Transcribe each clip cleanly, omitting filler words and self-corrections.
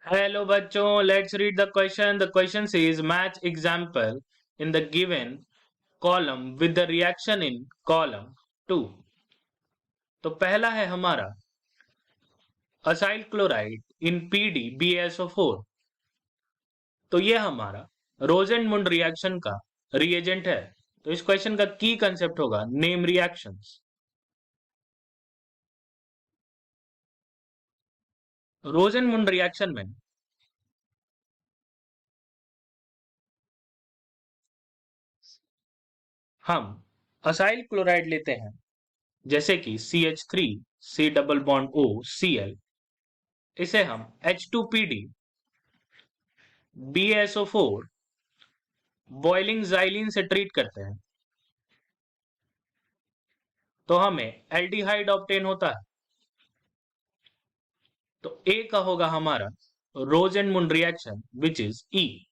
Hello बच्चों, let's read the question. The question says match example in the given column with the reaction in column 2. तो पहला है हमारा acyl chloride in PdBaSO4. तो ये हमारा रोजेंड-मुंड रिएक्शन का रिएजेंट है. तो इस क्वेश्चन का की कंसेप्ट होगा नेम रिएक्शंस. रोजेंड-मुंड रिएक्शन में हम असाइल क्लोराइड लेते हैं जैसे कि CH3 C double bond O Cl. इसे हम H2PD BaSO4 बॉइलिंग जाइलिन से ट्रीट करते हैं तो हमें एल्डिहाइड ऑब्टेन होता है. तो ए का होगा हमारा रोजेंड-मुंड reaction which is E.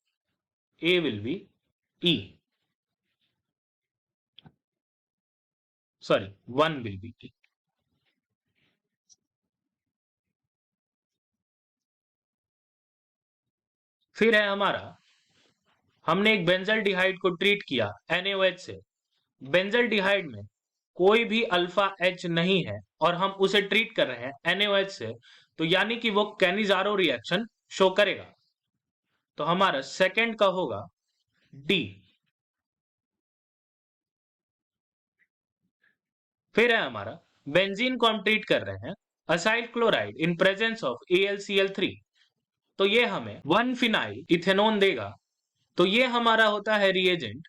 A will be E, sorry 1 will be E. फिर है हमारा हमने एक बेंजल्डिहाइड को ट्रीट किया NaOH से. बेंजल्डिहाइड में कोई भी अल्फा H नहीं है और हम उसे ट्रीट कर रहे हैं NaOH से, तो यानी कि वो कैनिजारो रिएक्शन शो करेगा. तो हमारा सेकंड का होगा डी. फिर है हमारा बेंजीन को हम ट्रीट कर रहे हैं acyl chloride in presence of AlCl3. तो ये हमें 1 फिनाइल इथेनॉन देगा. तो ये हमारा होता है रिएजेंट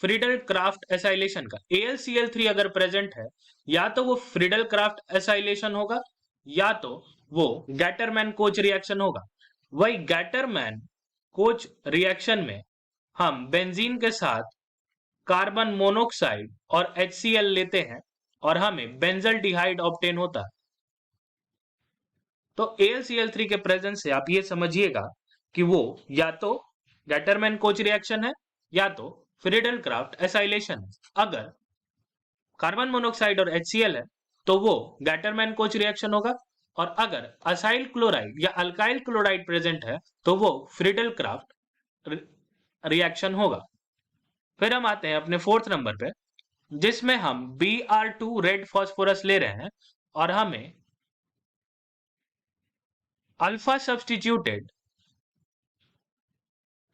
फ्रीडल क्राफ्ट एसाइलेशन का. AlCl3 अगर प्रेजेंट है या तो वो फ्रीडल क्राफ्ट एसाइलेशन होगा या तो वो गैटरमैन कोच रिएक्शन होगा. वही गैटरमैन कोच रिएक्शन में हम बेंजीन के साथ कार्बन मोनोक्साइड और HCl लेते हैं और हमें बेंजल्डिहाइड ऑब्टेन होता है. तो AlCl3 के प्रेजेंस से आप ये समझिएगा कि वो या तो गैटरमैन कोच रिएक्शन है या तो फ्रीडल क्राफ्ट एसाइलेशन है. अगर कार्बन मोनोक्साइड और HCl है तो वो गैटरमैन कोच रिएक्शन होगा, और अगर असाइल क्लोराइड या अल्काइल क्लोराइड प्रेजेंट है तो वो फ्रीडल क्राफ्ट रिएक्शन होगा. फिर हम आते हैं अपने फोर्थ नंबर पे जिसमें हम Br2 रेड फॉस्फोरस ले रहे हैं और हमें alpha substituted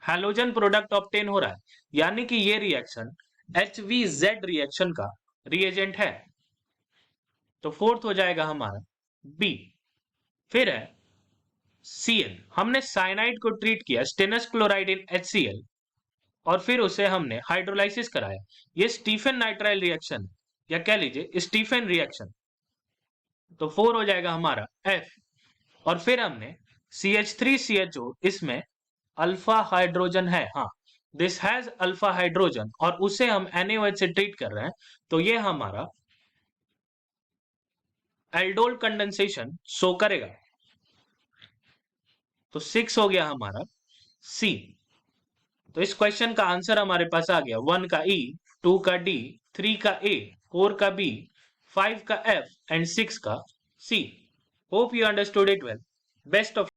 halogen product obtain हो रहा है, यानी कि ये रिएक्शन HVZ रिएक्शन का रिएजेंट है. तो फोर्थ हो जाएगा हमारा बी. फिर है Cl. हमने साइनाइड को ट्रीट किया स्टेनस क्लोराइड इन HCl और फिर उसे हमने हाइड्रोलाइसिस कराया. ये स्टीफन नाइट्राइल रिएक्शन या कह लीजिए स्टीफन रिएक्शन. तो 4 हो जाएगा हमारा F. और फिर हमने CH3CHO, इसमें अल्फा हाइड्रोजन है. हाँ, दिस हैज अल्फा हाइड्रोजन और उसे हम NaOH से ट्रीट कर रहे हैं तो ये हमारा एल्डोल कंडेंसेशन शो करेगा. तो 6 हो गया हमारा C. तो इस क्वेश्चन का आंसर हमारे पास आ गया 1 का E, 2 का D, 3 का A, 4 का B, 5 का F एंड 6 का C. Hope you understood it well. Best of